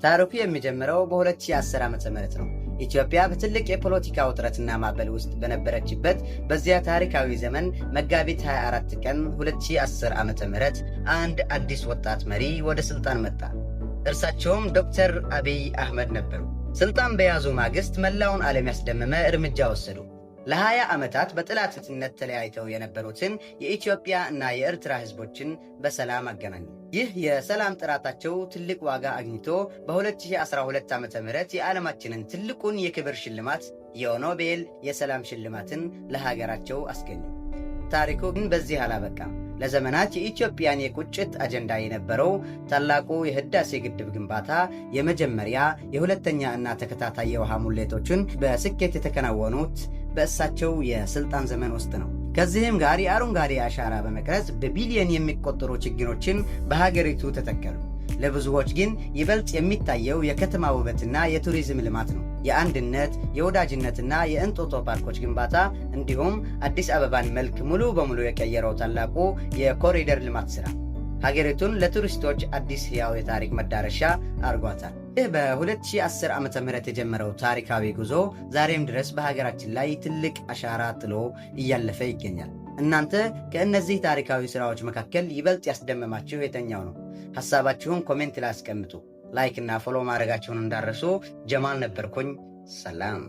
ታሪኩ የሚጀምረው በ2010 ዓ.ም ነው። ኢትዮጵያ በትልቅ የፖለቲካ ውጥረትና ማዕበል ውስጥ በነበረችበት በዚያ ታሪካዊ ዘመን መጋቢት 24 ቀን 2010 ዓ.ም አንድ አዲስ ወጣት መሪ ወደ ስልጣን መጣ። እርሳቸውም ዶክተር አብይ አህመድ ነበሩ። ስልጣን በያዙ ማግስት መላውን ዓለም ያስደመመ እርምጃ ወሰዱ። ለ20 ዓመታት በጠላትነት ተለያይተው የነበሩትን የኢትዮጵያ እና የኤርትራ ህዝቦችን በሰላም አገናኙ። ይህ የሰላም ጥረታቸው ትልቅ ዋጋ አግኝቶ በ2012 ዓ.ም የዓለማችንን ትልቁን የክብር ሽልማት የኖቤል የሰላም ሽልማትን ለሀገራቸው አስገኙ። ታሪኩ ግን በዚህ አላበቃም። ለዘመናት የኢትዮጵያን የቁጭት አጀንዳ የነበረው ታላቁ የህዳሴ ግድብ ግንባታ የመጀመሪያ የሁለተኛ እና ተከታታይ የውሃ ሙሌቶችን በስኬት የተከናወኑት በእሳቸው የስልጣን ዘመን ውስጥ ነው። ከዚህም ጋር የአረንጓዴ አሻራ በመቅረጽ በቢሊዮን የሚቆጠሩ ችግኞችን በሀገሪቱ ተተከሉ። ለብዙዎች ግን ይበልጥ የሚታየው የከተማ ውበትና የቱሪዝም ልማት ነው። የአንድነት፣ የወዳጅነትና የእንጦጦ ፓርኮች ግንባታ እንዲሁም አዲስ አበባን መልክ ሙሉ በሙሉ የቀየረው ታላቁ የኮሪደር ልማት ሥራ ሀገሪቱን ለቱሪስቶች አዲስ ሕያው የታሪክ መዳረሻ አድርጓታል። ይህ በ2010 ዓ.ም የጀመረው ታሪካዊ ጉዞ ዛሬም ድረስ በሀገራችን ላይ ትልቅ አሻራ ጥሎ እያለፈ ይገኛል። እናንተ ከእነዚህ ታሪካዊ ሥራዎች መካከል ይበልጥ ያስደመማችሁ የተኛው ነው? ሐሳባችሁን ኮሜንት ላይ አስቀምጡ። ላይክ እና ፎሎ ማድረጋችሁን እንዳረሱ። ጀማል ነበርኩኝ። ሰላም።